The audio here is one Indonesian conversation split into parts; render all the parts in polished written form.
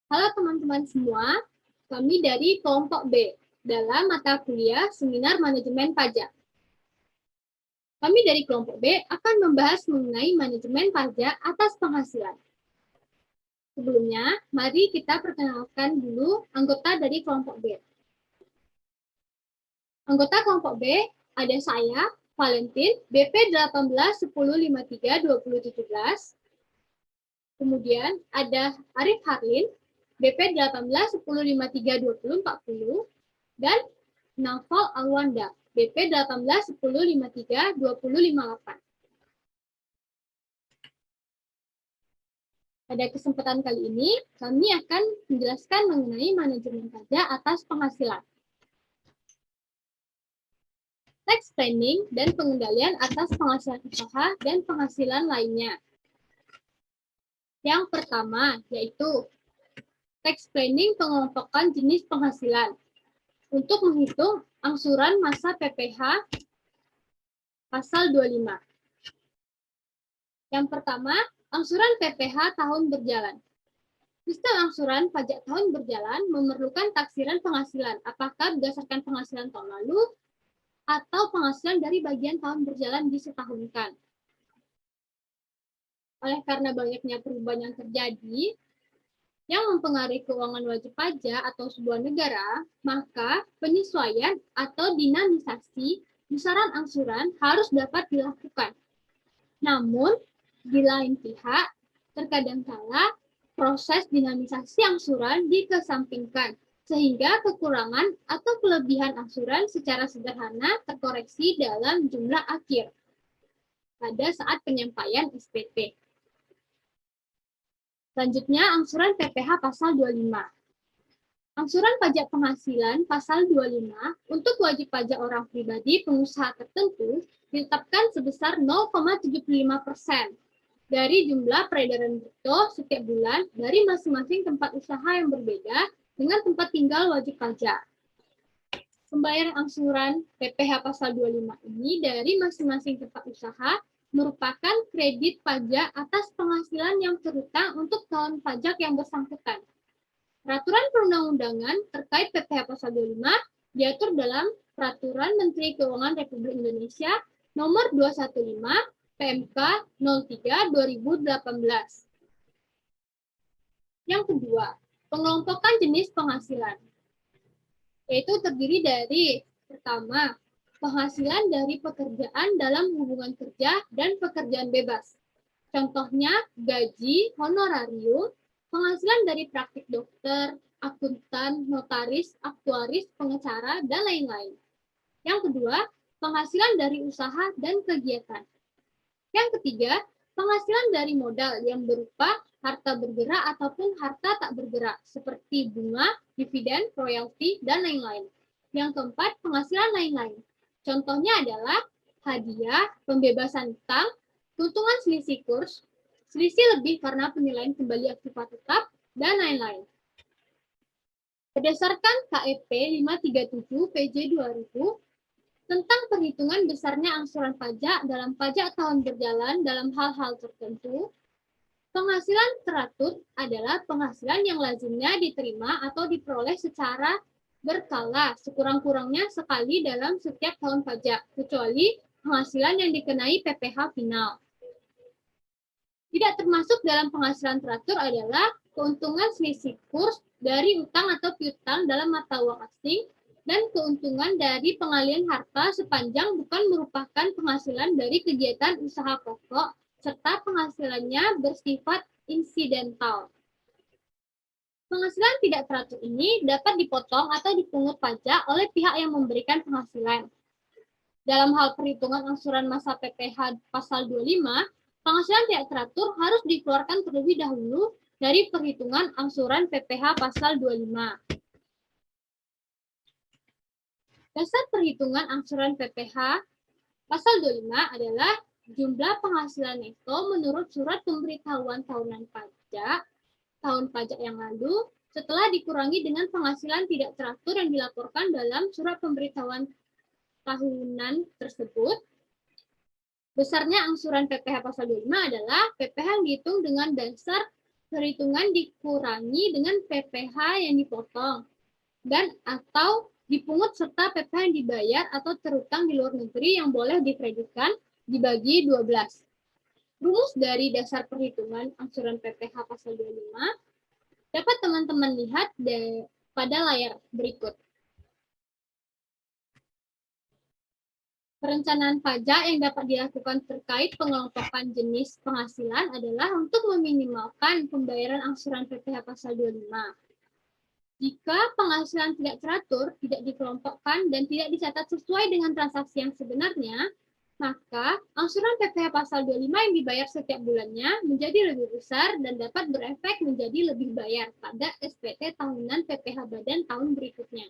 Halo teman-teman semua, kami dari kelompok B dalam mata kuliah Seminar Manajemen Pajak. Kami dari kelompok B akan membahas mengenai manajemen pajak atas penghasilan. Sebelumnya, mari kita perkenalkan dulu anggota dari kelompok B. Anggota kelompok B ada saya, Valentin, BP 1810532017. Kemudian ada Arif Harlin, BP 1810532040, dan Naufal Alwanda, BP 1810532058. Pada kesempatan kali ini, kami akan menjelaskan mengenai manajemen pajak atas penghasilan, tax planning, dan pengendalian atas penghasilan usaha dan penghasilan lainnya. Yang pertama, yaitu tax planning, pengelompokan jenis penghasilan untuk menghitung angsuran masa PPh pasal 25. Yang pertama, angsuran PPh tahun berjalan. Sistem angsuran pajak tahun berjalan memerlukan taksiran penghasilan, apakah berdasarkan penghasilan tahun lalu atau penghasilan dari bagian tahun berjalan disetahunkan. Oleh karena banyaknya perubahan yang terjadi, yang mempengaruhi keuangan wajib pajak atau sebuah negara, maka penyesuaian atau dinamisasi besaran angsuran harus dapat dilakukan. Namun, di lain pihak, terkadang kala proses dinamisasi angsuran dikesampingkan, sehingga kekurangan atau kelebihan angsuran secara sederhana terkoreksi dalam jumlah akhir pada saat penyampaian SPT. Selanjutnya, angsuran PPh pasal 25. Angsuran pajak penghasilan pasal 25 untuk wajib pajak orang pribadi pengusaha tertentu ditetapkan sebesar 0,75% dari jumlah peredaran bruto setiap bulan dari masing-masing tempat usaha yang berbeda dengan tempat tinggal wajib pajak. Pembayaran angsuran PPh pasal 25 ini dari masing-masing tempat usaha merupakan kredit pajak atas penghasilan yang terhutang untuk tahun pajak yang bersangkutan. Peraturan perundang-undangan terkait PPh pasal 25 diatur dalam Peraturan Menteri Keuangan Republik Indonesia Nomor 215 PMK 03/2018. Yang kedua, pengelompokan jenis penghasilan, yaitu terdiri dari pertama, penghasilan dari pekerjaan dalam hubungan kerja dan pekerjaan bebas. Contohnya gaji, honorarium, penghasilan dari praktik dokter, akuntan, notaris, aktuaris, pengacara, dan lain-lain. Yang kedua, penghasilan dari usaha dan kegiatan. Yang ketiga, penghasilan dari modal yang berupa harta bergerak ataupun harta tak bergerak, seperti bunga, dividen, royalti, dan lain-lain. Yang keempat, penghasilan lain-lain. Contohnya adalah hadiah, pembebasan utang, keuntungan selisih kurs, selisih lebih karena penilaian kembali aktiva tetap, dan lain-lain. Berdasarkan KEP 537 PJ 2000, tentang perhitungan besarnya angsuran pajak dalam pajak tahun berjalan dalam hal-hal tertentu, penghasilan teratur adalah penghasilan yang lazimnya diterima atau diperoleh secara berkala, sekurang-kurangnya sekali dalam setiap tahun pajak, kecuali penghasilan yang dikenai PPh final. Tidak termasuk dalam penghasilan teratur adalah keuntungan selisih kurs dari utang atau piutang dalam mata uang asing, dan keuntungan dari pengalihan harta sepanjang bukan merupakan penghasilan dari kegiatan usaha pokok, serta penghasilannya bersifat insidental. Penghasilan tidak teratur ini dapat dipotong atau dipungut pajak oleh pihak yang memberikan penghasilan. Dalam hal perhitungan angsuran masa PPh pasal 25, penghasilan tidak teratur harus dikeluarkan terlebih dahulu dari perhitungan angsuran PPh pasal 25. Dasar perhitungan angsuran PPh pasal 25 adalah jumlah penghasilan neto menurut surat pemberitahuan tahunan pajak tahun pajak yang lalu setelah dikurangi dengan penghasilan tidak teratur yang dilaporkan dalam surat pemberitahuan tahunan tersebut. Besarnya angsuran PPh pasal 25 adalah PPh yang dihitung dengan dasar perhitungan dikurangi dengan PPh yang dipotong dan atau dipungut serta PPh yang dibayar atau terutang di luar negeri yang boleh dikreditkan dibagi 12. Rumus dari dasar perhitungan angsuran PPh pasal 25 dapat teman-teman lihat pada layar berikut. Perencanaan pajak yang dapat dilakukan terkait pengelompokan jenis penghasilan adalah untuk meminimalkan pembayaran angsuran PPh pasal 25. Jika penghasilan tidak teratur, tidak dikelompokkan, dan tidak dicatat sesuai dengan transaksi yang sebenarnya, maka angsuran PPh pasal 25 yang dibayar setiap bulannya menjadi lebih besar dan dapat berefek menjadi lebih bayar pada SPT tahunan PPh Badan tahun berikutnya.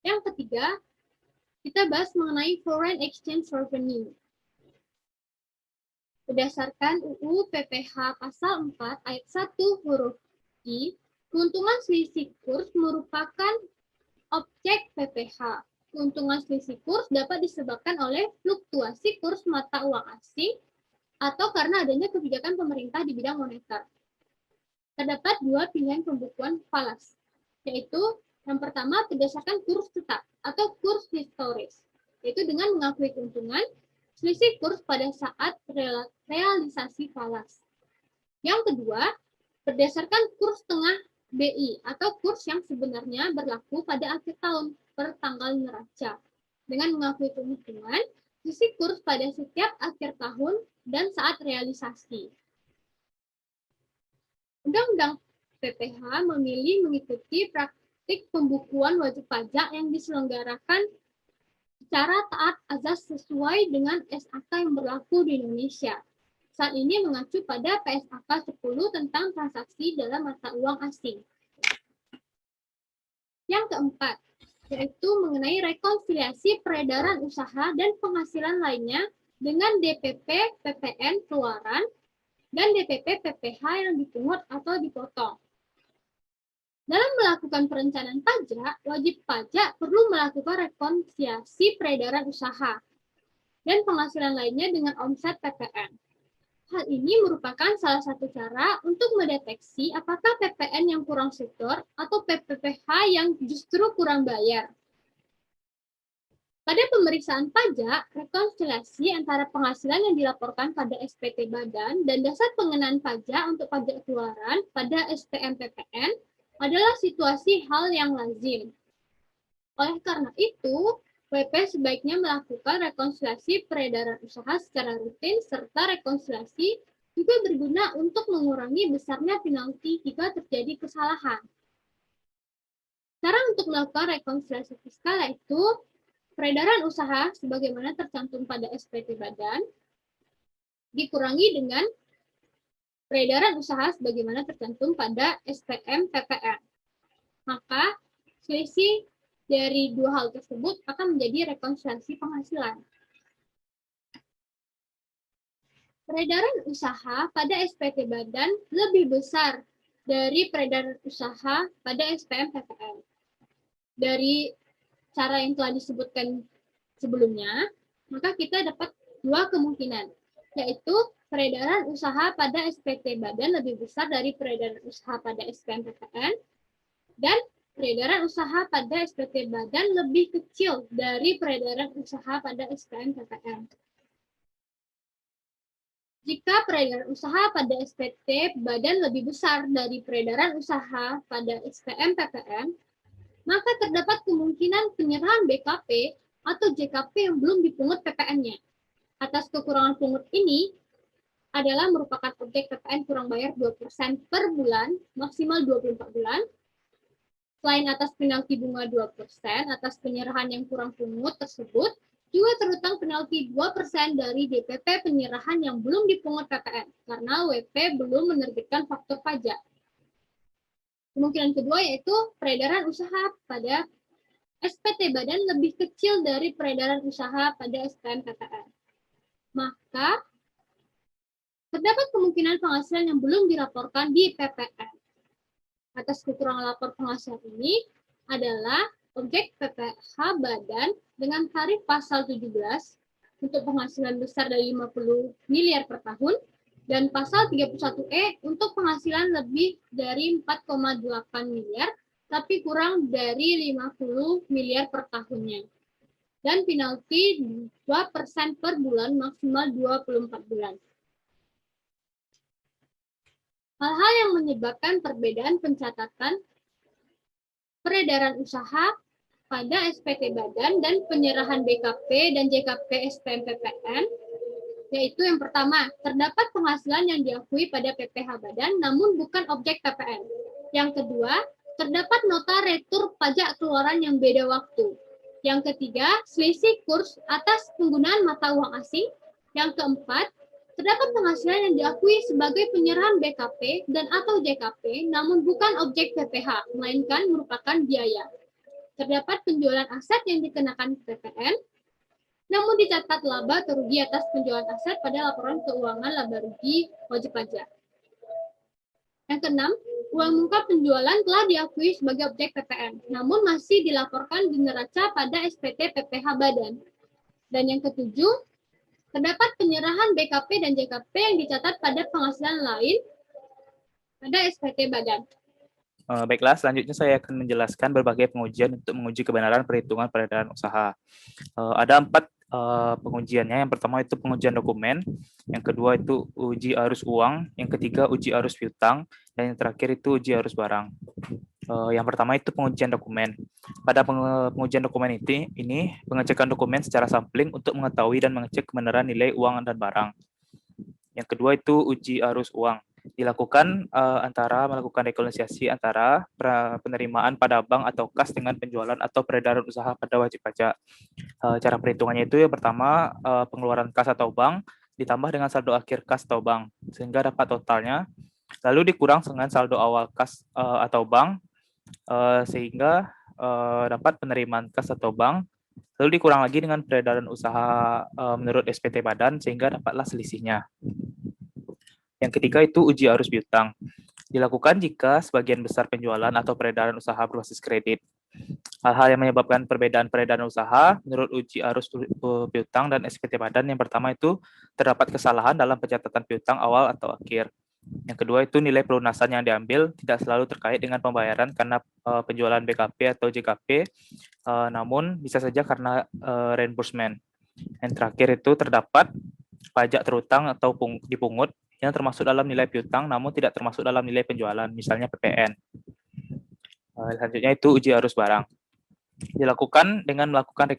Yang ketiga, kita bahas mengenai foreign exchange revenue. Berdasarkan UU PPh pasal 4 ayat 1 huruf I, keuntungan selisih kurs merupakan objek PPh. Keuntungan selisih kurs dapat disebabkan oleh fluktuasi kurs mata uang asing atau karena adanya kebijakan pemerintah di bidang moneter. Terdapat dua pilihan pembukuan falas, yaitu yang pertama berdasarkan kurs tetap atau kurs historis, yaitu dengan mengakui keuntungan selisih kurs pada saat realisasi falas. Yang kedua, berdasarkan kurs tengah BI atau kurs yang sebenarnya berlaku pada akhir tahun per tanggal neraca, dengan mengakui keuntungan selisih kurs pada setiap akhir tahun dan saat realisasi. Undang-Undang PPh memilih mengikuti praktik pembukuan wajib pajak yang diselenggarakan secara taat azas sesuai dengan SAK yang berlaku di Indonesia. Saat ini mengacu pada PSAK 10 tentang transaksi dalam mata uang asing. Yang keempat, yaitu mengenai rekonsiliasi peredaran usaha dan penghasilan lainnya dengan DPP PPN keluaran dan DPP PPh yang dipungut atau dipotong. Dalam melakukan perencanaan pajak, wajib pajak perlu melakukan rekonsiliasi peredaran usaha dan penghasilan lainnya dengan omset PPN. Hal ini merupakan salah satu cara untuk mendeteksi apakah PPN yang kurang setor atau PPh yang justru kurang bayar. Pada pemeriksaan pajak, rekonsiliasi antara penghasilan yang dilaporkan pada SPT Badan dan dasar pengenaan pajak untuk pajak keluaran pada SPM PPN adalah situasi hal yang lazim. Oleh karena itu, WP sebaiknya melakukan rekonsiliasi peredaran usaha secara rutin serta rekonsiliasi juga berguna untuk mengurangi besarnya penalti jika terjadi kesalahan. Cara untuk melakukan rekonsiliasi fiskal yaitu peredaran usaha sebagaimana tercantum pada SPT Badan dikurangi dengan peredaran usaha sebagaimana tercantum pada SPM PPN. Maka selisih dari dua hal tersebut akan menjadi rekonsiliasi penghasilan. Peredaran usaha pada SPT Badan lebih besar dari peredaran usaha pada SPM PPN. Dari cara yang telah disebutkan sebelumnya, maka kita dapat dua kemungkinan, yaitu peredaran usaha pada SPT Badan lebih besar dari peredaran usaha pada SPM PPN, dan peredaran usaha pada SPT Badan lebih kecil dari peredaran usaha pada SPM PPN. Jika peredaran usaha pada SPT Badan lebih besar dari peredaran usaha pada SPM PPN, maka terdapat kemungkinan penyerahan BKP atau JKP yang belum dipungut PPN-nya. Atas kekurangan pungut ini adalah merupakan objek PPN kurang bayar 2% per bulan, maksimal 24 bulan. Selain atas penalti bunga 2% atas penyerahan yang kurang pungut tersebut, juga terutang penalti 2% dari DPP penyerahan yang belum dipungut PPN, karena WP belum menerbitkan faktur pajak. Kemungkinan kedua yaitu peredaran usaha pada SPT Badan lebih kecil dari peredaran usaha pada SPM PPN. Maka, terdapat kemungkinan penghasilan yang belum dilaporkan di PPN. Atas kekurangan lapor penghasilan ini adalah objek PPh Badan dengan tarif pasal 17 untuk penghasilan besar dari 50 miliar per tahun Dan pasal 31E untuk penghasilan lebih dari 4,8 miliar, tapi kurang dari 50 miliar per tahunnya. Dan penalti 2% per bulan, maksimal 24 bulan. Hal-hal yang menyebabkan perbedaan pencatatan peredaran usaha pada SPT Badan dan penyerahan BKP dan JKP SPM PPN, yaitu yang pertama, terdapat penghasilan yang diakui pada PPh Badan namun bukan objek PPN. Yang kedua, terdapat nota retur pajak keluaran yang beda waktu. Yang ketiga, selisih kurs atas penggunaan mata uang asing. Yang keempat, terdapat penghasilan yang diakui sebagai penyerahan BKP dan atau JKP namun bukan objek PPh, melainkan merupakan biaya. Terdapat penjualan aset yang dikenakan PPN, namun dicatat laba atau rugi atas penjualan aset pada laporan keuangan laba rugi wajib pajak. Yang keenam, uang muka penjualan telah diakui sebagai objek PPN, namun masih dilaporkan di neraca pada SPT PPh Badan. Dan yang ketujuh, terdapat penyerahan BKP dan JKP yang dicatat pada penghasilan lain pada SPT Badan. Baiklah, selanjutnya saya akan menjelaskan berbagai pengujian untuk menguji kebenaran perhitungan peredaran usaha. Ada 4 pengujiannya. Yang pertama itu pengujian dokumen, yang kedua itu uji arus uang, yang ketiga uji arus piutang, dan yang terakhir itu uji arus barang. Yang pertama itu pengujian dokumen. Pada pengujian dokumen ini pengecekan dokumen secara sampling untuk mengetahui dan mengecek kebenaran nilai uang dan barang. Yang kedua itu uji arus uang. Dilakukan antara melakukan rekonsiliasi antara penerimaan pada bank atau kas dengan penjualan atau peredaran usaha pada wajib pajak. Cara perhitungannya itu yang pertama pengeluaran kas atau bank ditambah dengan saldo akhir kas atau bank sehingga dapat totalnya, lalu dikurang dengan saldo awal kas atau bank sehingga dapat penerimaan kas atau bank, lalu dikurang lagi dengan peredaran usaha menurut SPT Badan sehingga dapatlah selisihnya. Yang ketiga itu uji arus piutang. Dilakukan jika sebagian besar penjualan atau peredaran usaha berbasis kredit. Hal-hal yang menyebabkan perbedaan peredaran usaha menurut uji arus piutang dan SPT Badan yang pertama itu terdapat kesalahan dalam pencatatan piutang awal atau akhir. Yang kedua itu nilai pelunasan yang diambil tidak selalu terkait dengan pembayaran karena penjualan BKP atau JKP, namun bisa saja karena reimbursement. Yang terakhir itu terdapat pajak terutang atau dipungut yang termasuk dalam nilai piutang namun tidak termasuk dalam nilai penjualan, misalnya PPN. Selanjutnya itu uji arus barang. Dilakukan dengan melakukan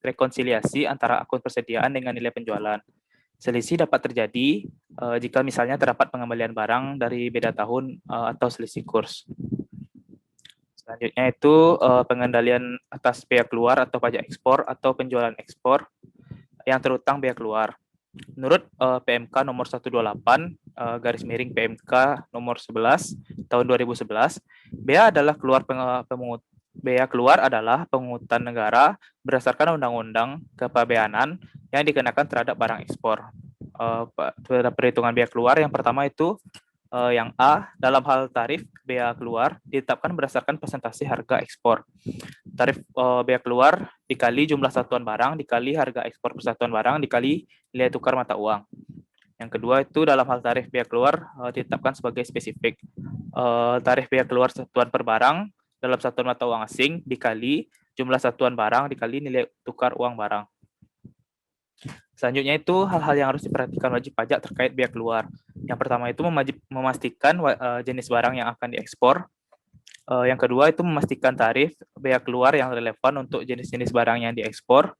rekonsiliasi antara akun persediaan dengan nilai penjualan. Selisih dapat terjadi jika misalnya terdapat pengembalian barang dari beda tahun atau selisih kurs. Selanjutnya itu pengendalian atas bea keluar atau pajak ekspor atau penjualan ekspor yang terutang bea keluar. Menurut PMK nomor 128 garis miring PMK nomor 11 tahun 2011, bea adalah bea keluar adalah pungutan negara berdasarkan undang-undang kepabeanan yang dikenakan terhadap barang ekspor. Terhadap perhitungan bea keluar yang pertama itu yang A, dalam hal tarif bea keluar ditetapkan berdasarkan persentase harga ekspor. Tarif bea keluar dikali jumlah satuan barang dikali harga ekspor persatuan barang dikali nilai tukar mata uang. Yang kedua itu dalam hal tarif bea keluar ditetapkan sebagai spesifik. Tarif bea keluar satuan per barang dalam satuan mata uang asing dikali jumlah satuan barang dikali nilai tukar uang barang. Selanjutnya itu hal-hal yang harus diperhatikan wajib pajak terkait bea keluar. Yang pertama itu memastikan jenis barang yang akan diekspor. Yang kedua itu memastikan tarif bea keluar yang relevan untuk jenis-jenis barang yang diekspor.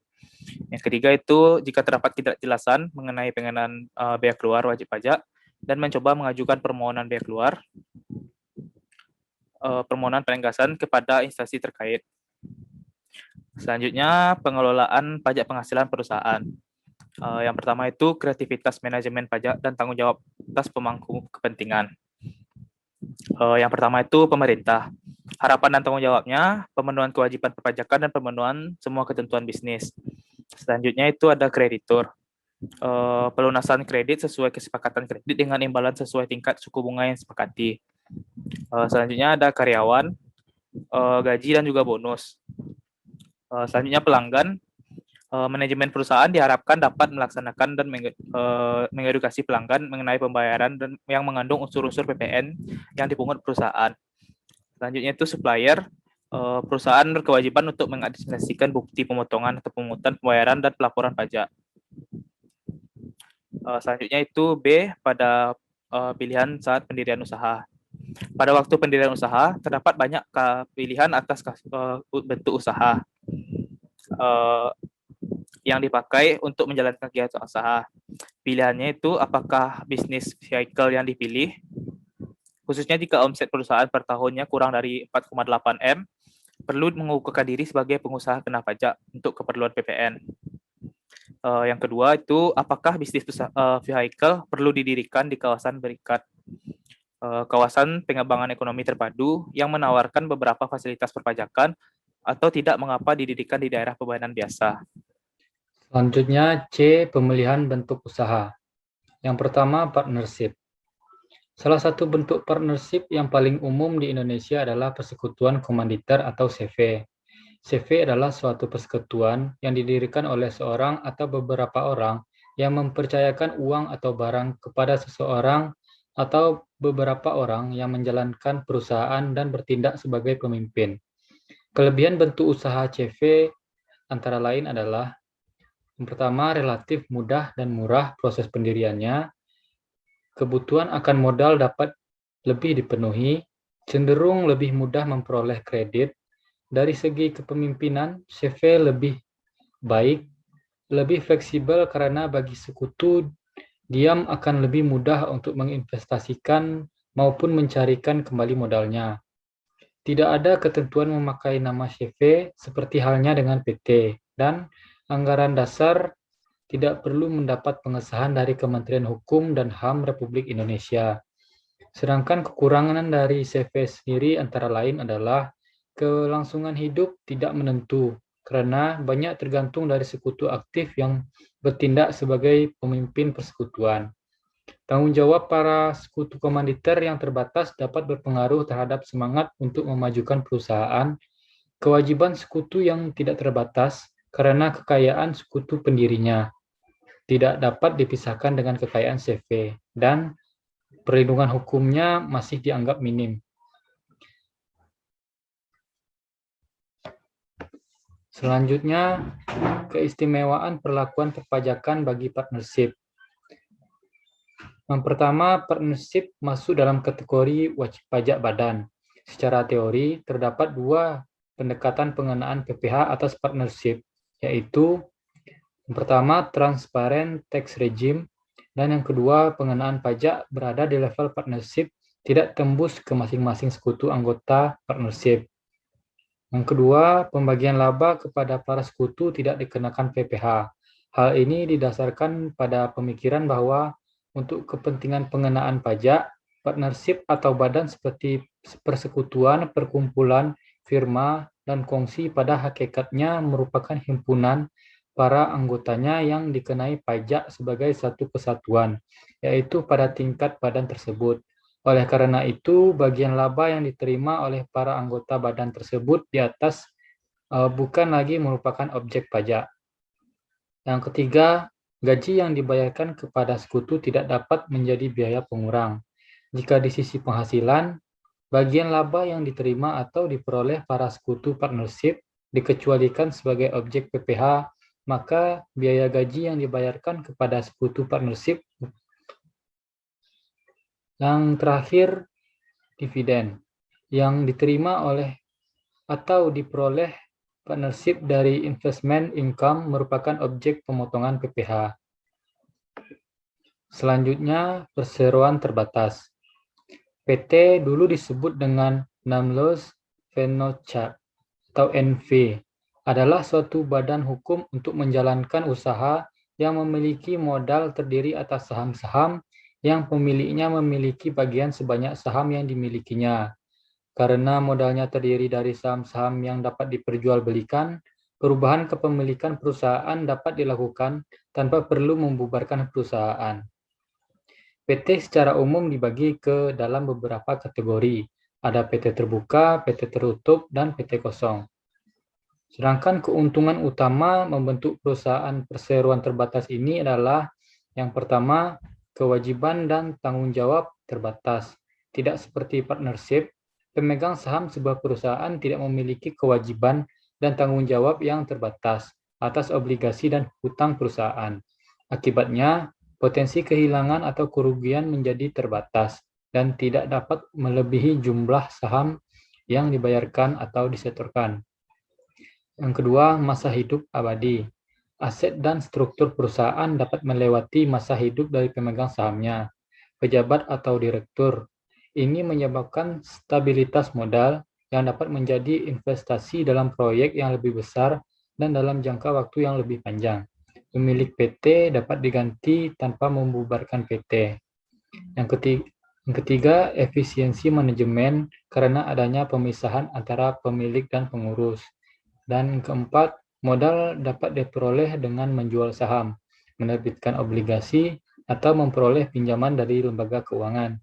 Yang ketiga itu jika terdapat ketidakjelasan mengenai pengenaan bea keluar wajib pajak dan mencoba mengajukan permohonan bea keluar, permohonan penegasan kepada instansi terkait. Selanjutnya pengelolaan pajak penghasilan perusahaan. Yang pertama itu kreativitas manajemen pajak dan tanggung jawab atas pemangku kepentingan. Yang pertama itu pemerintah. Harapan dan tanggung jawabnya, pemenuhan kewajiban perpajakan dan pemenuhan semua ketentuan bisnis. Selanjutnya itu ada kreditur. Pelunasan kredit sesuai kesepakatan kredit dengan imbalan sesuai tingkat suku bunga yang disepakati. Selanjutnya ada karyawan, gaji dan juga bonus. Selanjutnya pelanggan. Manajemen perusahaan diharapkan dapat melaksanakan dan mengedukasi pelanggan mengenai pembayaran dan yang mengandung unsur-unsur PPN yang dipungut perusahaan. Selanjutnya itu supplier. Perusahaan berkewajiban untuk mengadministrasikan bukti pemotongan atau pemungutan pembayaran dan pelaporan pajak. Selanjutnya itu B pada pilihan saat pendirian usaha. Pada waktu pendirian usaha, terdapat banyak pilihan atas bentuk usaha yang dipakai untuk menjalankan kegiatan usaha. Pilihannya itu apakah bisnis vehicle yang dipilih, khususnya jika omset perusahaan per tahunnya kurang dari 4,8 M, perlu mengukuhkan diri sebagai pengusaha kena pajak untuk keperluan PPN. Yang kedua itu apakah bisnis vehicle perlu didirikan di kawasan berikat, kawasan pengembangan ekonomi terpadu yang menawarkan beberapa fasilitas perpajakan, atau tidak mengapa didirikan di daerah pembayaran biasa. Selanjutnya C, pemilihan bentuk usaha. Yang pertama, partnership. Salah satu bentuk partnership yang paling umum di Indonesia adalah persekutuan komanditer atau CV. CV adalah suatu persekutuan yang didirikan oleh seorang atau beberapa orang yang mempercayakan uang atau barang kepada seseorang atau beberapa orang yang menjalankan perusahaan dan bertindak sebagai pemimpin. Kelebihan bentuk usaha CV antara lain adalah yang pertama, relatif mudah dan murah proses pendiriannya. Kebutuhan akan modal dapat lebih dipenuhi, cenderung lebih mudah memperoleh kredit. Dari segi kepemimpinan, CV lebih baik, lebih fleksibel karena bagi sekutu, diam akan lebih mudah untuk menginvestasikan maupun mencarikan kembali modalnya. Tidak ada ketentuan memakai nama CV seperti halnya dengan PT, dan anggaran dasar tidak perlu mendapat pengesahan dari Kementerian Hukum dan HAM Republik Indonesia. Sedangkan kekurangan dari CV sendiri antara lain adalah kelangsungan hidup tidak menentu, karena banyak tergantung dari sekutu aktif yang bertindak sebagai pemimpin persekutuan. Tanggung jawab para sekutu komanditer yang terbatas dapat berpengaruh terhadap semangat untuk memajukan perusahaan. Kewajiban sekutu yang tidak terbatas karena kekayaan sekutu pendirinya tidak dapat dipisahkan dengan kekayaan CV, dan perlindungan hukumnya masih dianggap minim. Selanjutnya, keistimewaan perlakuan perpajakan bagi partnership. Yang pertama, partnership masuk dalam kategori wajib pajak badan. Secara teori, terdapat dua pendekatan pengenaan PPh atas partnership, yaitu yang pertama, transparent tax regime, dan yang kedua, pengenaan pajak berada di level partnership, tidak tembus ke masing-masing sekutu anggota partnership. Yang kedua, pembagian laba kepada para sekutu tidak dikenakan PPh. Hal ini didasarkan pada pemikiran bahwa untuk kepentingan pengenaan pajak, partnership atau badan seperti persekutuan, perkumpulan, firma, dan kongsi pada hakikatnya merupakan himpunan para anggotanya yang dikenai pajak sebagai satu kesatuan, yaitu pada tingkat badan tersebut. Oleh karena itu, bagian laba yang diterima oleh para anggota badan tersebut di atas bukan lagi merupakan objek pajak. Yang ketiga, gaji yang dibayarkan kepada sekutu tidak dapat menjadi biaya pengurang. Jika di sisi penghasilan, bagian laba yang diterima atau diperoleh para sekutu partnership dikecualikan sebagai objek PPh, maka biaya gaji yang dibayarkan kepada sekutu partnership. Yang terakhir, dividen yang diterima oleh atau diperoleh partnership dari investment income merupakan objek pemotongan PPh. Selanjutnya, perseroan terbatas. PT dulu disebut dengan Namlos Vennocha atau NV, adalah suatu badan hukum untuk menjalankan usaha yang memiliki modal terdiri atas saham-saham yang pemiliknya memiliki bagian sebanyak saham yang dimilikinya. Karena modalnya terdiri dari saham-saham yang dapat diperjualbelikan, perubahan kepemilikan perusahaan dapat dilakukan tanpa perlu membubarkan perusahaan. PT secara umum dibagi ke dalam beberapa kategori. Ada PT terbuka, PT tertutup, dan PT kosong. Sedangkan keuntungan utama membentuk perusahaan perseroan terbatas ini adalah yang pertama, kewajiban dan tanggung jawab terbatas. Tidak seperti partnership, pemegang saham sebuah perusahaan tidak memiliki kewajiban dan tanggung jawab yang terbatas atas obligasi dan hutang perusahaan. Akibatnya, potensi kehilangan atau kerugian menjadi terbatas dan tidak dapat melebihi jumlah saham yang dibayarkan atau disetorkan. Yang kedua, masa hidup abadi. Aset dan struktur perusahaan dapat melewati masa hidup dari pemegang sahamnya, pejabat atau direktur. Ini menyebabkan stabilitas modal yang dapat menjadi investasi dalam proyek yang lebih besar dan dalam jangka waktu yang lebih panjang. Pemilik PT dapat diganti tanpa membubarkan PT. Yang ketiga, efisiensi manajemen karena adanya pemisahan antara pemilik dan pengurus. Dan keempat, modal dapat diperoleh dengan menjual saham, menerbitkan obligasi, atau memperoleh pinjaman dari lembaga keuangan.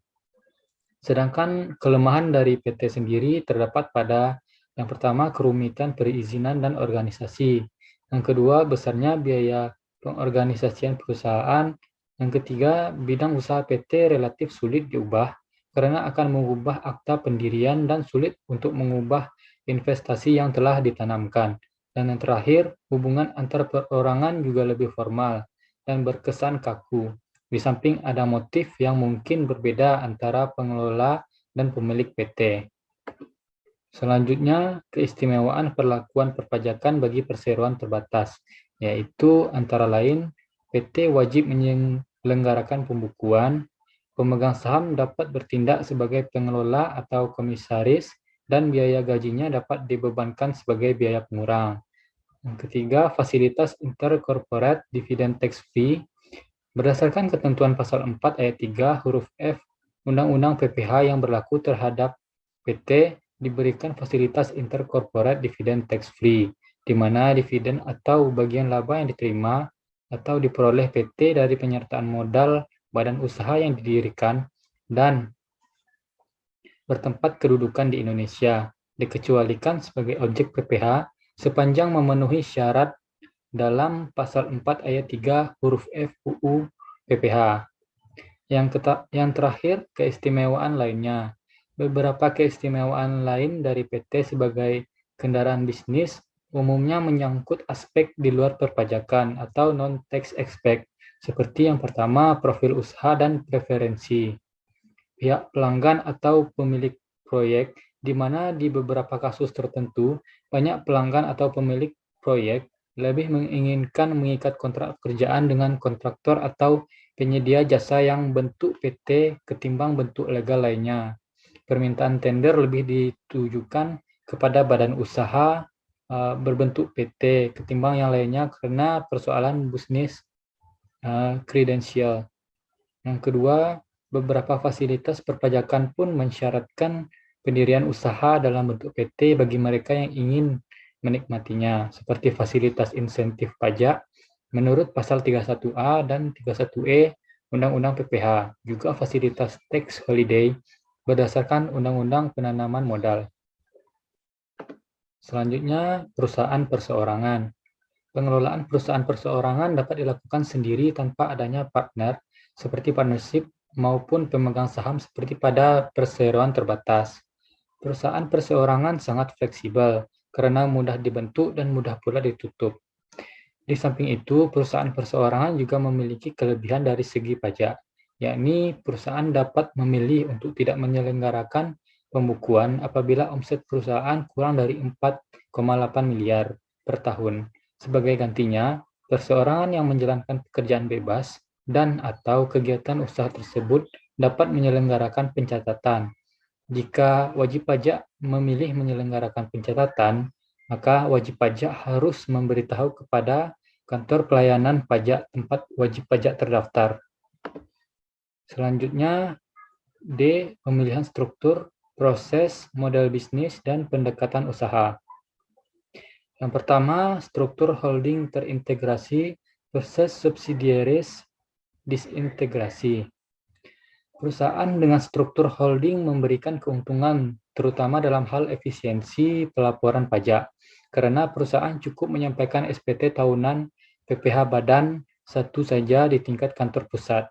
Sedangkan kelemahan dari PT sendiri terdapat pada yang pertama, kerumitan perizinan dan organisasi. Yang kedua, besarnya biaya pengorganisasian perusahaan. Yang ketiga, bidang usaha PT relatif sulit diubah karena akan mengubah akta pendirian dan sulit untuk mengubah investasi yang telah ditanamkan. Dan yang terakhir, hubungan antar perorangan juga lebih formal dan berkesan kaku. Di samping ada motif yang mungkin berbeda antara pengelola dan pemilik PT. Selanjutnya, keistimewaan perlakuan perpajakan bagi perseroan terbatas, yaitu antara lain PT wajib menyelenggarakan pembukuan, pemegang saham dapat bertindak sebagai pengelola atau komisaris, dan biaya gajinya dapat dibebankan sebagai biaya pengurang. Yang ketiga, fasilitas intercorporate dividend tax free. Berdasarkan ketentuan pasal 4 ayat 3 huruf F Undang-Undang PPH yang berlaku terhadap PT diberikan fasilitas intercorporate dividend tax free, di mana dividen atau bagian laba yang diterima atau diperoleh PT dari penyertaan modal badan usaha yang didirikan dan bertempat kedudukan di Indonesia, dikecualikan sebagai objek PPH sepanjang memenuhi syarat dalam pasal 4 ayat 3 huruf F UU PPH. Yang terakhir, keistimewaan lainnya. Beberapa keistimewaan lain dari PT sebagai kendaraan bisnis umumnya menyangkut aspek di luar perpajakan atau non-tax aspect, seperti yang pertama, profil usaha dan preferensi. Pihak pelanggan atau pemilik proyek, di mana di beberapa kasus tertentu, banyak pelanggan atau pemilik proyek lebih menginginkan mengikat kontrak pekerjaan dengan kontraktor atau penyedia jasa yang bentuk PT ketimbang bentuk legal lainnya. Permintaan tender lebih ditujukan kepada badan usaha berbentuk PT ketimbang yang lainnya karena persoalan bisnis kredensial. Yang kedua, beberapa fasilitas perpajakan pun mensyaratkan pendirian usaha dalam bentuk PT bagi mereka yang ingin menikmatinya, seperti fasilitas insentif pajak menurut pasal 31A dan 31E Undang-Undang PPH, juga fasilitas tax holiday berdasarkan Undang-Undang Penanaman Modal. Selanjutnya, perusahaan perseorangan. Pengelolaan perusahaan perseorangan dapat dilakukan sendiri tanpa adanya partner, seperti partnership maupun pemegang saham seperti pada perseroan terbatas. Perusahaan perseorangan sangat fleksibel karena mudah dibentuk dan mudah pula ditutup. Di samping itu, perusahaan perseorangan juga memiliki kelebihan dari segi pajak, yakni perusahaan dapat memilih untuk tidak menyelenggarakan pembukuan apabila omset perusahaan kurang dari 4,8 miliar per tahun. Sebagai gantinya, perseorangan yang menjalankan pekerjaan bebas dan atau kegiatan usaha tersebut dapat menyelenggarakan pencatatan. Jika wajib pajak memilih menyelenggarakan pencatatan, maka wajib pajak harus memberitahu kepada kantor pelayanan pajak tempat wajib pajak terdaftar. Selanjutnya, D. Pemilihan struktur, proses, model bisnis, dan pendekatan usaha. Yang pertama, struktur holding terintegrasi versus subsidiaries disintegrasi. Perusahaan dengan struktur holding memberikan keuntungan, terutama dalam hal efisiensi pelaporan pajak. karena perusahaan cukup menyampaikan SPT tahunan PPh Badan satu saja di tingkat kantor pusat.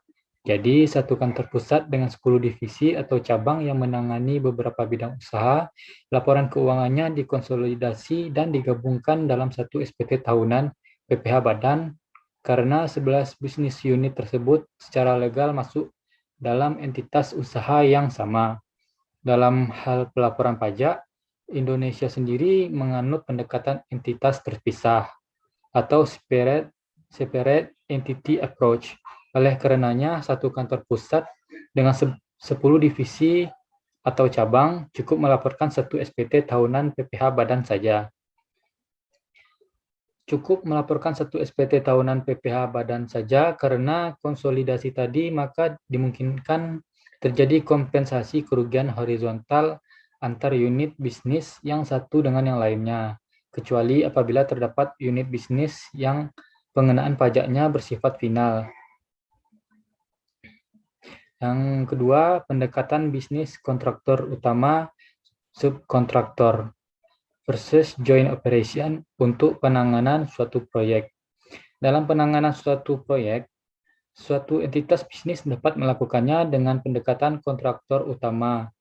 Jadi, satu kantor pusat dengan 10 divisi atau cabang yang menangani beberapa bidang usaha, laporan keuangannya dikonsolidasi dan digabungkan dalam satu SPT tahunan PPh Badan, karena 11 bisnis unit tersebut secara legal masuk dalam entitas usaha yang sama. Dalam hal pelaporan pajak, Indonesia sendiri menganut pendekatan entitas terpisah atau separate entity approach. Oleh karenanya, satu kantor pusat dengan 10 divisi atau cabang cukup melaporkan satu SPT tahunan PPh Badan saja. Cukup melaporkan satu SPT tahunan PPh Badan saja karena konsolidasi tadi, maka dimungkinkan terjadi kompensasi kerugian horizontal antar unit bisnis yang satu dengan yang lainnya, kecuali apabila terdapat unit bisnis yang pengenaan pajaknya bersifat final. Yang kedua, pendekatan bisnis kontraktor utama subkontraktor versus joint operation untuk penanganan suatu proyek. Dalam penanganan suatu proyek, suatu entitas bisnis dapat melakukannya dengan pendekatan kontraktor utama,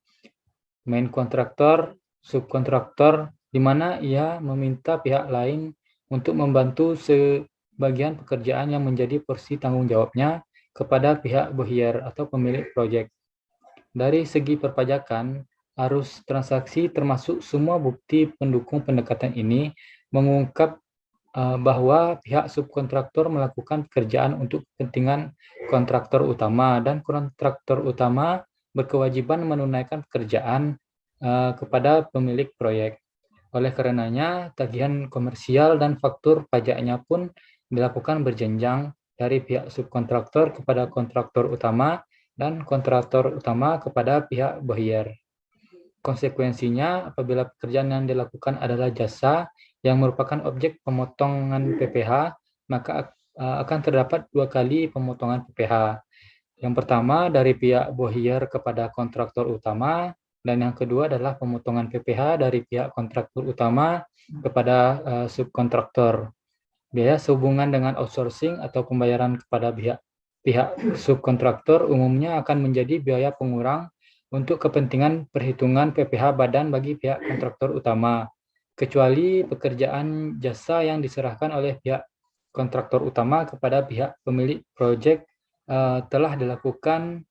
main kontraktor, subkontraktor, di mana ia meminta pihak lain untuk membantu sebagian pekerjaan yang menjadi porsi tanggung jawabnya kepada pihak buyer atau pemilik proyek. Dari segi perpajakan, arus transaksi termasuk semua bukti pendukung pendekatan ini mengungkap bahwa pihak subkontraktor melakukan pekerjaan untuk kepentingan kontraktor utama dan kontraktor utama berkewajiban menunaikan pekerjaan kepada pemilik proyek. Oleh karenanya, tagihan komersial dan faktur pajaknya pun dilakukan berjenjang dari pihak subkontraktor kepada kontraktor utama dan kontraktor utama kepada pihak buyer. Konsekuensinya, apabila pekerjaan yang dilakukan adalah jasa yang merupakan objek pemotongan PPh, maka akan terdapat 2 kali pemotongan PPh. Yang pertama dari pihak buyer kepada kontraktor utama, dan yang kedua adalah pemotongan PPh dari pihak kontraktor utama kepada subkontraktor. Biaya sehubungan dengan outsourcing atau pembayaran kepada pihak subkontraktor umumnya akan menjadi biaya pengurang untuk kepentingan perhitungan PPh Badan bagi pihak kontraktor utama, kecuali pekerjaan jasa yang diserahkan oleh pihak kontraktor utama kepada pihak pemilik proyek telah dilakukan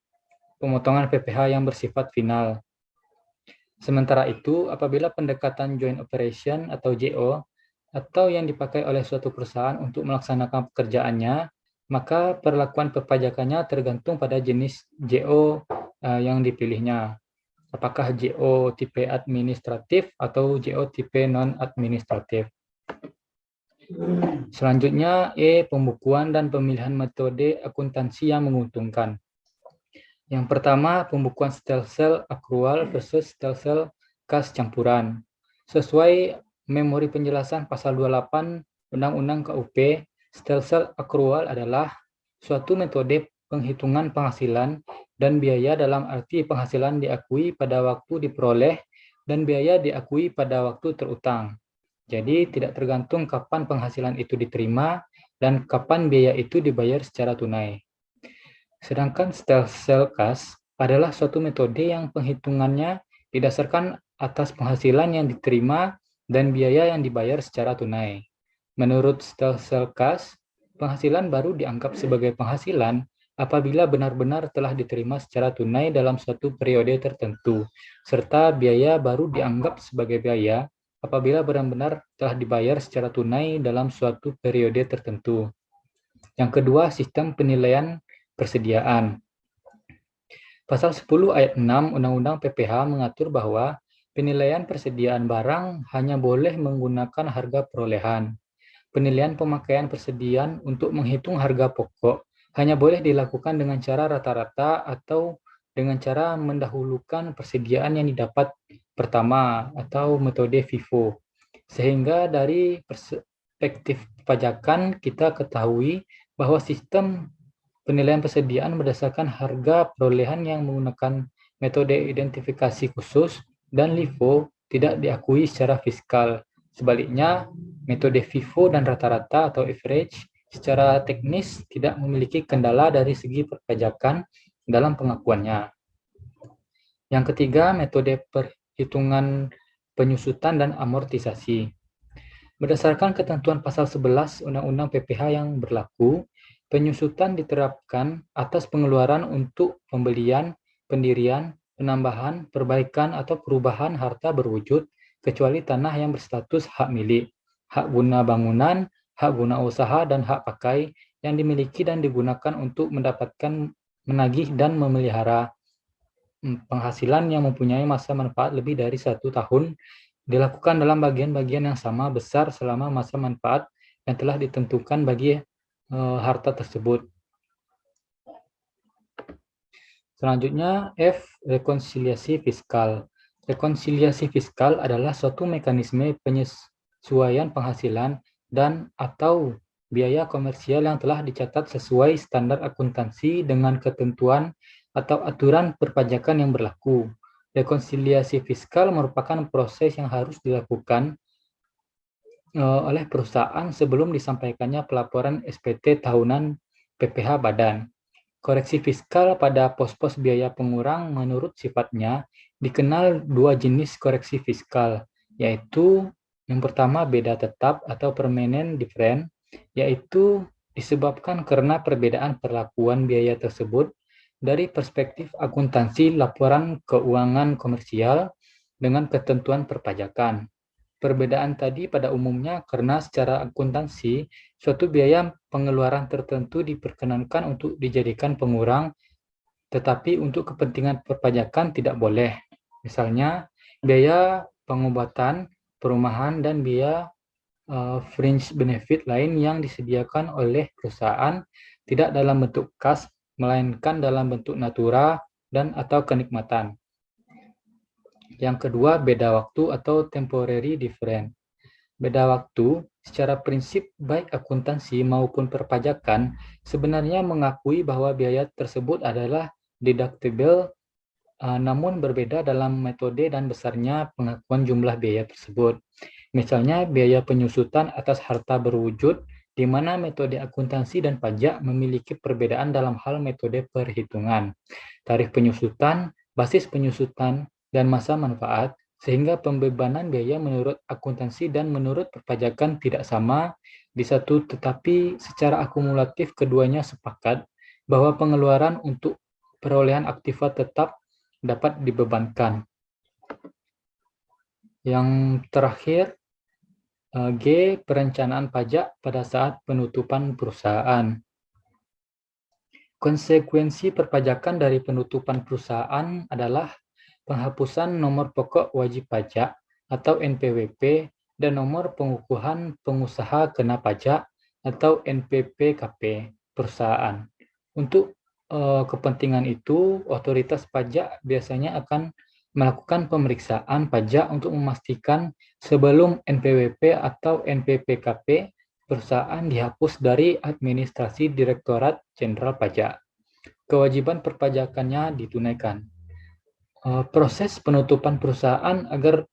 pemotongan PPh yang bersifat final. Sementara itu, apabila pendekatan joint operation atau JO atau yang dipakai oleh suatu perusahaan untuk melaksanakan pekerjaannya, maka perlakuan perpajakannya tergantung pada jenis JO yang dipilihnya. Apakah JO tipe administratif atau JO tipe non-administratif. Selanjutnya, pembukuan dan pemilihan metode akuntansi yang menguntungkan. Yang pertama, pembukuan stelsel akrual versus stelsel kas campuran. Sesuai memori penjelasan pasal 28 Undang-Undang KUP, stelsel akrual adalah suatu metode penghitungan penghasilan dan biaya dalam arti penghasilan diakui pada waktu diperoleh dan biaya diakui pada waktu terutang. Jadi tidak tergantung kapan penghasilan itu diterima dan kapan biaya itu dibayar secara tunai. Sedangkan stelsel kas adalah suatu metode yang penghitungannya didasarkan atas penghasilan yang diterima dan biaya yang dibayar secara tunai. Menurut stelsel kas, penghasilan baru dianggap sebagai penghasilan apabila benar-benar telah diterima secara tunai dalam suatu periode tertentu, serta biaya baru dianggap sebagai biaya apabila benar-benar telah dibayar secara tunai dalam suatu periode tertentu. Yang kedua, sistem penilaian persediaan. Pasal 10 ayat 6 Undang-Undang PPh mengatur bahwa penilaian persediaan barang hanya boleh menggunakan harga perolehan. Penilaian pemakaian persediaan untuk menghitung harga pokok hanya boleh dilakukan dengan cara rata-rata atau dengan cara mendahulukan persediaan yang didapat pertama atau metode FIFO. Sehingga dari perspektif pajakan kita ketahui bahwa sistem penilaian persediaan berdasarkan harga perolehan yang menggunakan metode identifikasi khusus dan LIFO tidak diakui secara fiskal, Sebaliknya, metode FIFO dan rata-rata atau average secara teknis tidak memiliki kendala dari segi perpajakan dalam pengakuannya. Yang ketiga, metode perhitungan penyusutan dan amortisasi. Berdasarkan ketentuan pasal 11 Undang-Undang PPH yang berlaku, penyusutan diterapkan atas pengeluaran untuk pembelian, pendirian, penambahan, perbaikan, atau perubahan harta berwujud, kecuali tanah yang berstatus hak milik, hak guna bangunan, hak guna usaha, dan hak pakai yang dimiliki dan digunakan untuk mendapatkan, menagih, dan memelihara penghasilan yang mempunyai masa manfaat lebih dari 1 tahun dilakukan dalam bagian-bagian yang sama besar selama masa manfaat yang telah ditentukan bagi harta tersebut. Selanjutnya, F. Rekonsiliasi fiskal. Rekonsiliasi fiskal adalah suatu mekanisme penyesuaian penghasilan dan atau biaya komersial yang telah dicatat sesuai standar akuntansi dengan ketentuan atau aturan perpajakan yang berlaku. Rekonsiliasi fiskal merupakan proses yang harus dilakukan oleh perusahaan sebelum disampaikannya pelaporan SPT tahunan PPH badan. Koreksi fiskal pada pos-pos biaya pengurang menurut sifatnya dikenal 2 jenis koreksi fiskal, yaitu yang pertama beda tetap atau permanent difference, yaitu disebabkan karena perbedaan perlakuan biaya tersebut dari perspektif akuntansi laporan keuangan komersial dengan ketentuan perpajakan. Perbedaan tadi pada umumnya karena secara akuntansi, suatu biaya pengeluaran tertentu diperkenankan untuk dijadikan pengurang, tetapi untuk kepentingan perpajakan tidak boleh. Misalnya, biaya pengobatan, perumahan, dan biaya fringe benefit lain yang disediakan oleh perusahaan tidak dalam bentuk kas, melainkan dalam bentuk natura dan atau kenikmatan. Yang kedua, beda waktu atau temporary difference. Beda waktu, secara prinsip baik akuntansi maupun perpajakan sebenarnya mengakui bahwa biaya tersebut adalah deductible, namun berbeda dalam metode dan besarnya pengakuan jumlah biaya tersebut. Misalnya, biaya penyusutan atas harta berwujud, di mana metode akuntansi dan pajak memiliki perbedaan dalam hal metode perhitungan, tarif penyusutan, basis penyusutan, dan masa manfaat, sehingga pembebanan biaya menurut akuntansi dan menurut perpajakan tidak sama di satu, tetapi secara akumulatif keduanya sepakat bahwa pengeluaran untuk perolehan aktiva tetap dapat dibebankan. Yang terakhir, G. Perencanaan pajak pada saat penutupan perusahaan. Konsekuensi perpajakan dari penutupan perusahaan adalah penghapusan nomor pokok wajib pajak atau NPWP dan nomor pengukuhan pengusaha kena pajak atau NPPKP perusahaan. Untuk kepentingan itu, otoritas pajak biasanya akan melakukan pemeriksaan pajak untuk memastikan sebelum NPWP atau NPPKP perusahaan dihapus dari administrasi Direktorat Jenderal Pajak. Kewajiban perpajakannya ditunaikan. Proses penutupan perusahaan agar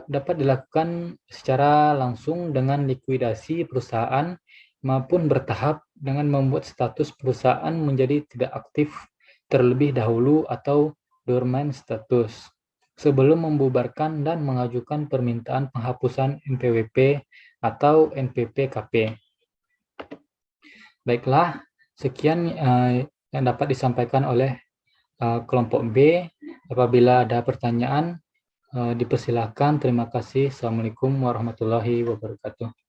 dapat dilakukan secara langsung dengan likuidasi perusahaan maupun bertahap dengan membuat status perusahaan menjadi tidak aktif terlebih dahulu atau dormant status sebelum membubarkan dan mengajukan permintaan penghapusan NPWP atau NPPKP. Baiklah, sekian yang dapat disampaikan oleh kelompok B. Apabila ada pertanyaan, dipersilakan. Terima kasih. Assalamualaikum warahmatullahi wabarakatuh.